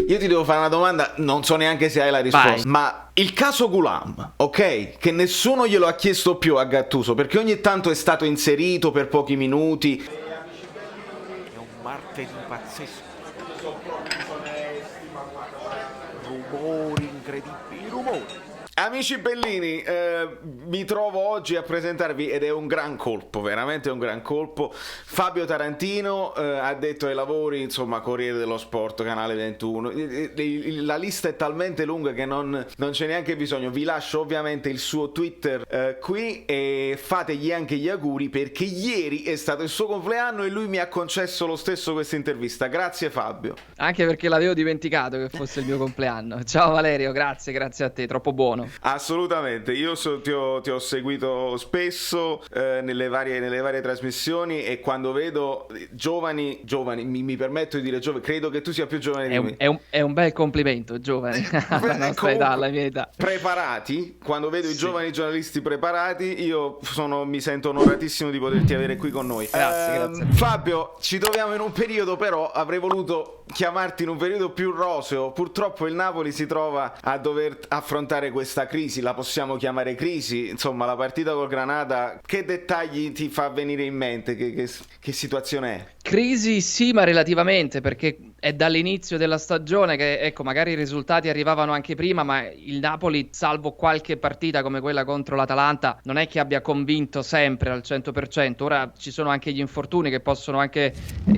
Io ti devo fare una domanda, non so neanche se hai la risposta. Vai. Ma il caso Gulam, ok? Che nessuno glielo ha chiesto più a Gattuso, perché ogni tanto è stato inserito per pochi minuti. È un martedì pazzesco. Rumori incredibili, rumori. Amici bellini, mi trovo oggi a presentarvi, ed è un gran colpo, veramente un gran colpo, Fabio Tarantino, addetto ai lavori, insomma, Corriere dello Sport, Canale 21. La lista è talmente lunga che non c'è neanche bisogno. Vi lascio ovviamente il suo Twitter qui e fategli anche gli auguri, perché ieri è stato il suo compleanno e lui mi ha concesso lo stesso questa intervista. Grazie Fabio. Anche perché l'avevo dimenticato che fosse il mio compleanno. Ciao Valerio, grazie a te, troppo buono. Assolutamente, io ti ho seguito spesso nelle varie trasmissioni, e quando vedo giovani, mi permetto di dire giovani, credo che tu sia più giovane di me. È un bel complimento, giovani, alla nostra età, alla mia età. Preparati, quando vedo i giovani giornalisti preparati, io mi sento onoratissimo di poterti avere qui con noi. Grazie. Fabio, ci troviamo in un periodo, però avrei voluto chiamarti in un periodo più roseo. Purtroppo il Napoli si trova a dover affrontare questa crisi, la possiamo chiamare crisi, insomma, la partita col Granada. Che dettagli ti fa venire in mente? Che situazione è? Crisi sì, ma relativamente, perché è dall'inizio della stagione che, ecco, magari i risultati arrivavano anche prima, ma il Napoli, salvo qualche partita come quella contro l'Atalanta, non è che abbia convinto sempre al 100%. Ora ci sono anche gli infortuni che possono anche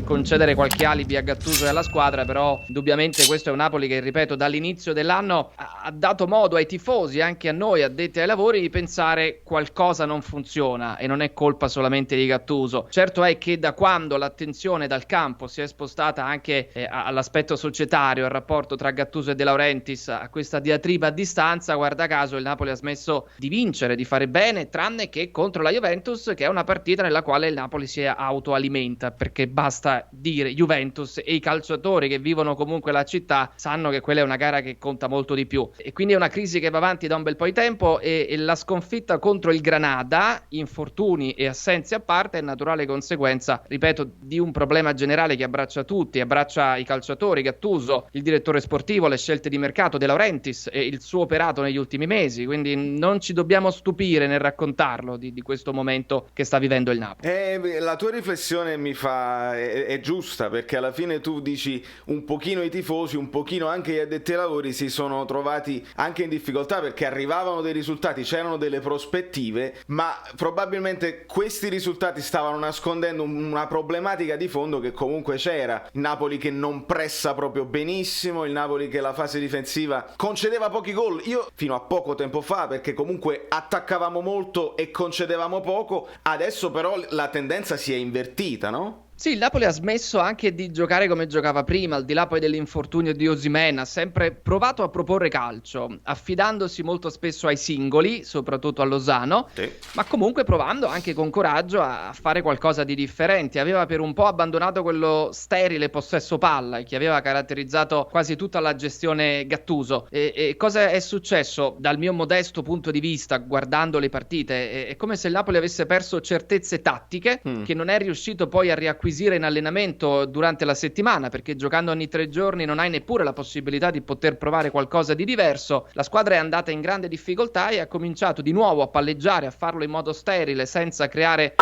concedere qualche alibi a Gattuso e alla squadra, però indubbiamente questo è un Napoli che, ripeto, dall'inizio dell'anno ha dato modo ai tifosi, anche a noi addetti ai lavori, di pensare qualcosa non funziona, e non è colpa solamente di Gattuso. Certo è che da quando l'attenzione dal campo si è spostata anche all'aspetto societario, al rapporto tra Gattuso e De Laurentiis, a questa diatriba a distanza, guarda caso il Napoli ha smesso di vincere, di fare bene, tranne che contro la Juventus, che è una partita nella quale il Napoli si autoalimenta, perché basta dire Juventus e i calciatori che vivono comunque la città sanno che quella è una gara che conta molto di più, e quindi è una crisi che va avanti da un bel po' di tempo, e la sconfitta contro il Granada, infortuni e assenze a parte, è naturale conseguenza, ripeto, di un problema generale che abbraccia tutti, abbraccia i calciatori, Gattuso, il direttore sportivo, le scelte di mercato, De Laurentiis e il suo operato negli ultimi mesi, quindi non ci dobbiamo stupire nel raccontarlo di questo momento che sta vivendo il Napoli. La tua riflessione è giusta, perché alla fine tu dici un pochino i tifosi, un pochino anche gli addetti ai lavori si sono trovati anche in difficoltà, perché arrivavano dei risultati, c'erano delle prospettive, ma probabilmente questi risultati stavano nascondendo una problematica di fondo che comunque c'era. Il Napoli che non pressa proprio benissimo, il Napoli che la fase difensiva concedeva pochi gol. Io fino a poco tempo fa, perché comunque attaccavamo molto e concedevamo poco, adesso però la tendenza si è invertita, no? Sì, il Napoli ha smesso anche di giocare come giocava prima, al di là poi dell'infortunio di Osimhen, ha sempre provato a proporre calcio, affidandosi molto spesso ai singoli, soprattutto a Lozano, Sì. ma comunque provando anche con coraggio a fare qualcosa di differente. Aveva per un po' abbandonato quello sterile possesso palla che aveva caratterizzato quasi tutta la gestione Gattuso. E cosa è successo dal mio modesto punto di vista, guardando le partite? È come se il Napoli avesse perso certezze tattiche, che non è riuscito poi a riacquisire in allenamento durante la settimana, perché giocando ogni 3 giorni non hai neppure la possibilità di poter provare qualcosa di diverso. La squadra è andata in grande difficoltà e ha cominciato di nuovo a palleggiare, a farlo in modo sterile, senza creare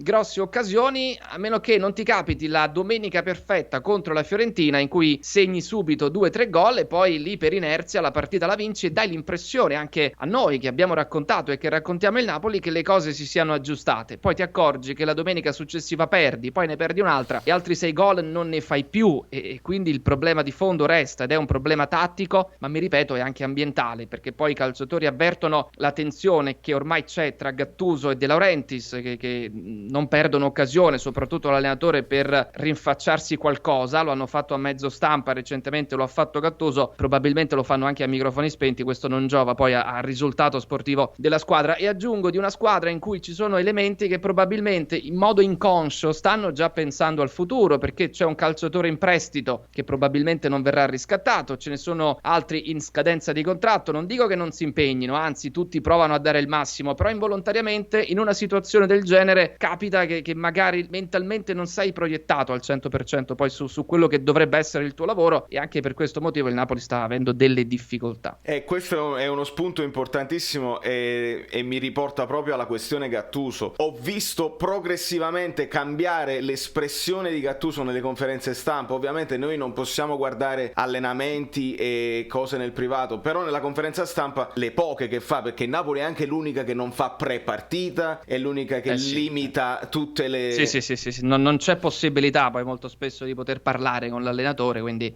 grosse occasioni, a meno che non ti capiti la domenica perfetta contro la Fiorentina in cui segni subito 2-3 gol e poi lì per inerzia la partita la vinci e dai l'impressione anche a noi che abbiamo raccontato e che raccontiamo il Napoli che le cose si siano aggiustate. Poi ti accorgi che la domenica successiva perdi, poi ne perdi un'altra e altri 6 gol non ne fai più, e quindi il problema di fondo resta ed è un problema tattico, ma mi ripeto è anche ambientale, perché poi i calciatori avvertono la tensione che ormai c'è tra Gattuso e De Laurentiis, che non perdono occasione, soprattutto l'allenatore, per rinfacciarsi qualcosa. Lo hanno fatto a mezzo stampa recentemente, lo ha fatto Gattuso, probabilmente lo fanno anche a microfoni spenti. Questo non giova poi al risultato sportivo della squadra, e aggiungo di una squadra in cui ci sono elementi che probabilmente in modo inconscio stanno già pensando al futuro, perché c'è un calciatore in prestito che probabilmente non verrà riscattato, ce ne sono altri in scadenza di contratto. Non dico che non si impegnino, anzi tutti provano a dare il massimo, però involontariamente in una situazione del genere capita capita che magari mentalmente non sei proiettato al 100% poi su quello che dovrebbe essere il tuo lavoro, e anche per questo motivo il Napoli sta avendo delle difficoltà. Questo è uno spunto importantissimo e mi riporta proprio alla questione Gattuso. Ho visto progressivamente cambiare l'espressione di Gattuso nelle conferenze stampa. Ovviamente noi non possiamo guardare allenamenti e cose nel privato, però nella conferenza stampa le poche che fa, perché Napoli è anche l'unica che non fa pre-partita, è l'unica che limita tutte le... Sì. Non c'è possibilità poi molto spesso di poter parlare con l'allenatore, quindi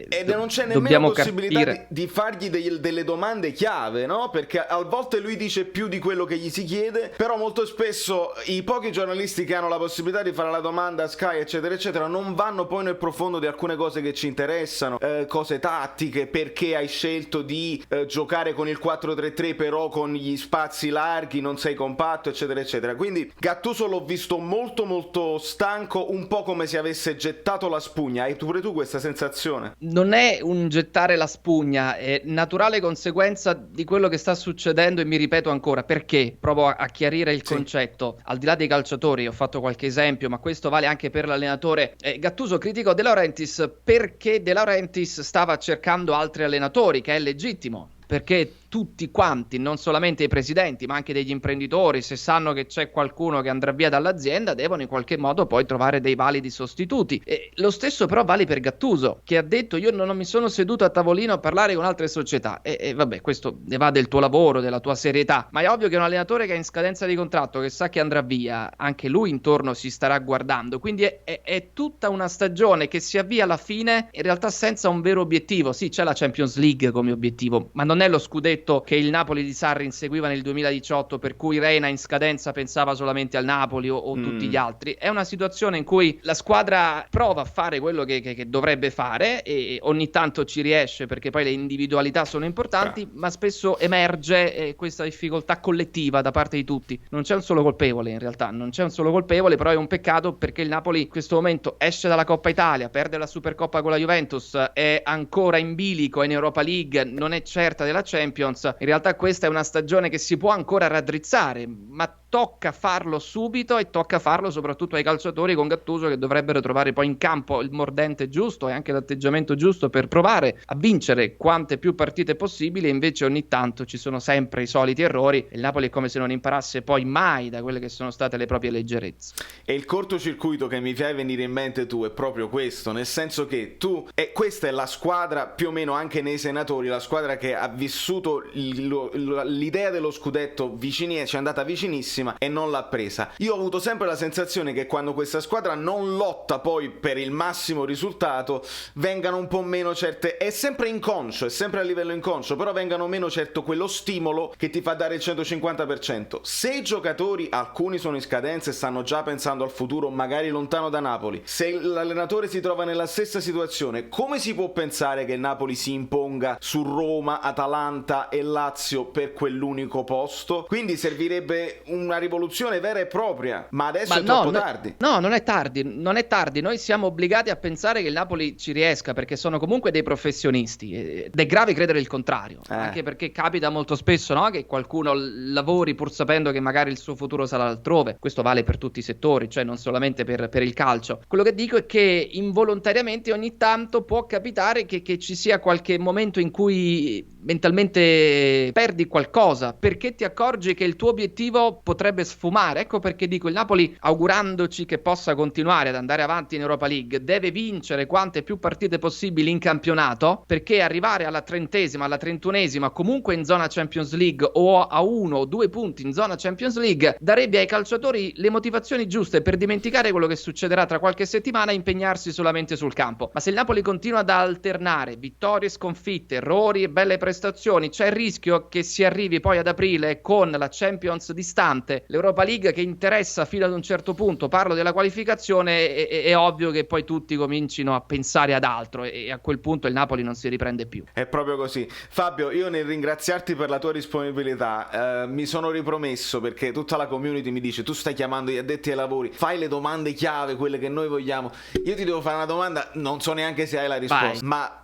ed non c'è nemmeno possibilità di fargli delle domande chiave, no? Perché a volte lui dice più di quello che gli si chiede, però molto spesso i pochi giornalisti che hanno la possibilità di fare la domanda a Sky eccetera eccetera non vanno poi nel profondo di alcune cose che ci interessano, cose tattiche, perché hai scelto di giocare con il 4-3-3 però con gli spazi larghi, non sei compatto eccetera eccetera. Quindi Gattuso l'ho visto molto molto stanco, un po' come se avesse gettato la spugna. Hai pure tu questa sensazione? Non è un gettare la spugna, è naturale conseguenza di quello che sta succedendo, e mi ripeto ancora, perché provo a chiarire il concetto. Al di là dei calciatori, ho fatto qualche esempio, ma questo vale anche per l'allenatore. Gattuso criticò De Laurentiis perché De Laurentiis stava cercando altri allenatori, che è legittimo, perché tutti quanti, non solamente i presidenti ma anche degli imprenditori, se sanno che c'è qualcuno che andrà via dall'azienda, devono in qualche modo poi trovare dei validi sostituti. E lo stesso però vale per Gattuso, che ha detto: io non mi sono seduto a tavolino a parlare con altre società, e vabbè, questo ne va del tuo lavoro, della tua serietà, ma è ovvio che un allenatore che è in scadenza di contratto, che sa che andrà via, anche lui intorno si starà guardando, quindi è tutta una stagione che si avvia alla fine in realtà senza un vero obiettivo. Sì, c'è la Champions League come obiettivo, ma non è lo scudetto che il Napoli di Sarri inseguiva nel 2018, per cui Reina in scadenza pensava solamente al Napoli o tutti gli altri. È una situazione in cui la squadra prova a fare quello che dovrebbe fare, e ogni tanto ci riesce perché poi le individualità sono importanti, ma spesso emerge questa difficoltà collettiva da parte di tutti. Non c'è un solo colpevole, in realtà non c'è un solo colpevole, però è un peccato perché il Napoli in questo momento esce dalla Coppa Italia, perde la Supercoppa con la Juventus, è ancora in bilico in Europa League, non è certa della Champions. In realtà questa è una stagione che si può ancora raddrizzare, ma tocca farlo subito, e tocca farlo soprattutto ai calciatori con Gattuso, che dovrebbero trovare poi in campo il mordente giusto e anche l'atteggiamento giusto per provare a vincere quante più partite possibili. Invece ogni tanto ci sono sempre i soliti errori, e il Napoli è come se non imparasse poi mai da quelle che sono state le proprie leggerezze. E il cortocircuito che mi fai venire in mente tu è proprio questo, nel senso che tu, e questa è la squadra più o meno anche nei senatori, la squadra che ha vissuto l'idea dello scudetto ci è andata vicinissima e non l'ha presa. Io ho avuto sempre la sensazione che quando questa squadra non lotta poi per il massimo risultato vengano un po' meno certe, è sempre inconscio, è sempre a livello inconscio, però vengano meno certo quello stimolo che ti fa dare il 150%. Se i giocatori, alcuni sono in scadenza e stanno già pensando al futuro magari lontano da Napoli, se l'allenatore si trova nella stessa situazione, come si può pensare che il Napoli si imponga su Roma, Atalanta e Lazio per quell'unico posto? Quindi servirebbe una rivoluzione vera e propria, ma adesso è troppo tardi. No, non è tardi, noi siamo obbligati a pensare che il Napoli ci riesca, perché sono comunque dei professionisti, ed è grave credere il contrario, anche perché capita molto spesso, no, che qualcuno lavori pur sapendo che magari il suo futuro sarà altrove. Questo vale per tutti i settori, cioè non solamente per il calcio. Quello che dico è che involontariamente ogni tanto può capitare che ci sia qualche momento in cui mentalmente perdi qualcosa, perché ti accorgi che il tuo obiettivo potrebbe sfumare. Ecco perché dico, il Napoli, augurandoci che possa continuare ad andare avanti in Europa League, deve vincere quante più partite possibili in campionato, perché arrivare alla 30esima, alla 31esima, comunque in zona Champions League, o a 1 o 2 punti in zona Champions League, darebbe ai calciatori le motivazioni giuste per dimenticare quello che succederà tra qualche settimana e impegnarsi solamente sul campo. Ma se il Napoli continua ad alternare vittorie, sconfitte, errori e belle prestazioni, c'è il rischio che si arrivi poi ad aprile con la Champions distante, l'Europa League che interessa fino ad un certo punto, parlo della qualificazione, è ovvio che poi tutti comincino a pensare ad altro, e a quel punto il Napoli non si riprende più. È proprio così. Fabio, io nel ringraziarti per la tua disponibilità mi sono ripromesso, perché tutta la community mi dice: tu stai chiamando gli addetti ai lavori, fai le domande chiave, quelle che noi vogliamo. Io ti devo fare una domanda, non so neanche se hai la risposta. Vai. Ma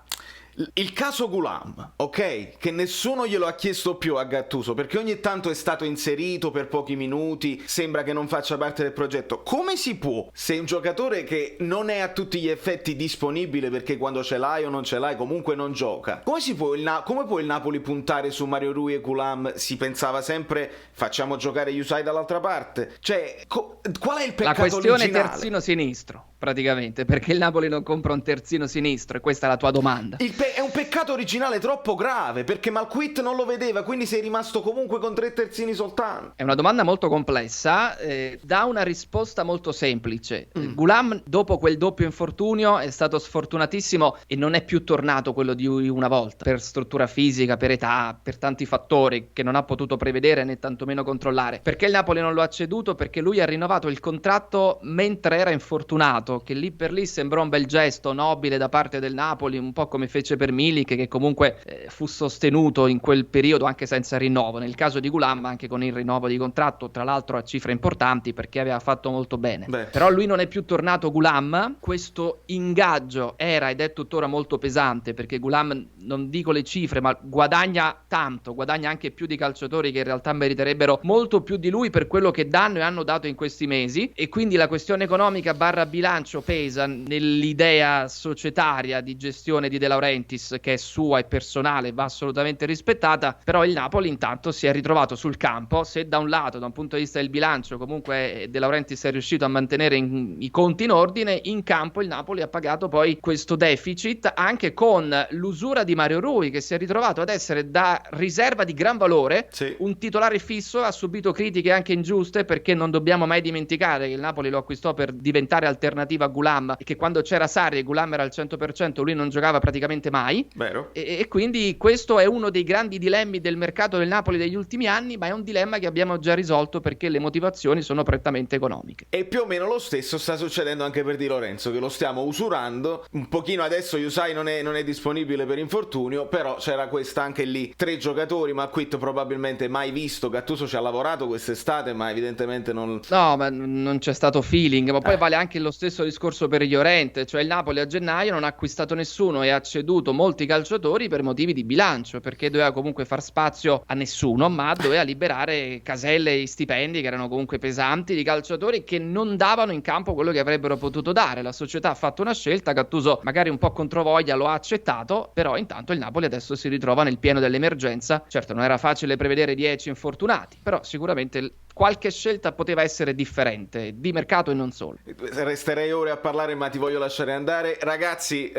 Il caso Ghoulam, ok? Che nessuno glielo ha chiesto più a Gattuso, perché ogni tanto è stato inserito per pochi minuti, sembra che non faccia parte del progetto. Come si può, se un giocatore che non è a tutti gli effetti disponibile, perché quando ce l'hai o non ce l'hai comunque non gioca, come può il Napoli puntare su Mario Rui e Ghoulam? Si pensava sempre facciamo giocare Yusai dall'altra parte, cioè qual è il peccato La questione originale? terzino sinistro, praticamente, perché il Napoli non compra un terzino sinistro, e questa è la tua domanda. È un peccato originale troppo grave, perché Malquit non lo vedeva, quindi sei rimasto comunque con 3 terzini soltanto. È una domanda molto complessa, dà una risposta molto semplice. Ghoulam, dopo quel doppio infortunio, è stato sfortunatissimo e non è più tornato quello di una volta, per struttura fisica, per età, per tanti fattori che non ha potuto prevedere né tantomeno controllare. Perché il Napoli non lo ha ceduto? Perché lui ha rinnovato il contratto mentre era infortunato, che lì per lì sembrò un bel gesto nobile da parte del Napoli, un po' come fece per Milik, che comunque fu sostenuto in quel periodo anche senza rinnovo. Nel caso di Ghoulam anche con il rinnovo di contratto, tra l'altro a cifre importanti, perché aveva fatto molto bene. Però lui non è più tornato Ghoulam. Questo ingaggio era ed è tuttora molto pesante, perché Ghoulam, non dico le cifre, ma guadagna tanto, guadagna anche più di calciatori che in realtà meriterebbero molto più di lui per quello che danno e hanno dato in questi mesi, e quindi la questione economica barra bilancio pesa nell'idea societaria di gestione di De Laurentiis, che è sua e personale, va assolutamente rispettata. Però il Napoli intanto si è ritrovato sul campo. Se da un lato, da un punto di vista del bilancio, comunque De Laurentiis è riuscito a mantenere i conti in ordine, in campo il Napoli ha pagato poi questo deficit, anche con l'usura di Mario Rui, che si è ritrovato ad essere da riserva di gran valore, sì, un titolare fisso. Ha subito critiche anche ingiuste, perché non dobbiamo mai dimenticare che il Napoli lo acquistò per diventare alternativa a Ghoulam, e che quando c'era Sarri e Ghoulam era al 100% lui non giocava praticamente mai. Vero. E quindi questo è uno dei grandi dilemmi del mercato del Napoli degli ultimi anni, ma è un dilemma che abbiamo già risolto, perché le motivazioni sono prettamente economiche. E più o meno lo stesso sta succedendo anche per Di Lorenzo, che lo stiamo usurando un pochino. Adesso Yusai non è disponibile per infortunio, però c'era questa anche lì, 3 giocatori, ma qui probabilmente mai visto. Gattuso ci ha lavorato quest'estate, ma evidentemente non... No, ma non c'è stato feeling. Ma poi vale anche lo stesso discorso per Llorente, cioè il Napoli a gennaio non ha acquistato nessuno e ha ceduto molti calciatori per motivi di bilancio, perché doveva comunque far spazio a nessuno, ma doveva liberare caselle e stipendi che erano comunque pesanti, di calciatori che non davano in campo quello che avrebbero potuto dare. La società ha fatto una scelta, Gattuso magari un po' controvoglia lo ha accettato, però intanto il Napoli adesso si ritrova nel pieno dell'emergenza. Certo, non era facile prevedere 10 infortunati, però sicuramente qualche scelta poteva essere differente, di mercato e non solo. Resterei ore a parlare, ma ti voglio lasciare andare. Ragazzi,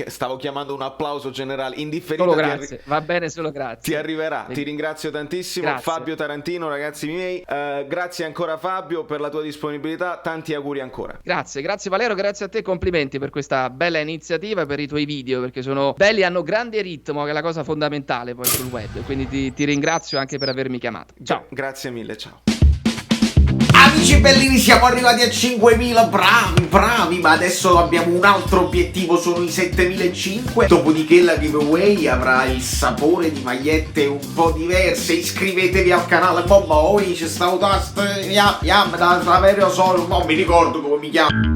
stavo chiamando un applauso generale indifferito. Solo grazie, va bene, solo grazie. Ti arriverà, ti ringrazio tantissimo. Grazie. Fabio Tarantino, ragazzi miei, grazie ancora Fabio per la tua disponibilità, tanti auguri ancora. Grazie Valero, grazie a te, complimenti per questa bella iniziativa e per i tuoi video, perché sono belli, hanno grande ritmo, che è la cosa fondamentale poi sul web, quindi ti ringrazio anche per avermi chiamato. Ciao. Grazie mille, ciao. Amici bellini, siamo arrivati a 5.000, bravi, ma adesso abbiamo un altro obiettivo, sono i 7.500. Dopodiché la giveaway avrà il sapore di magliette un po' diverse. Iscrivetevi al canale, poi c'è stato da Saverio Solo, non mi ricordo come mi chiamo.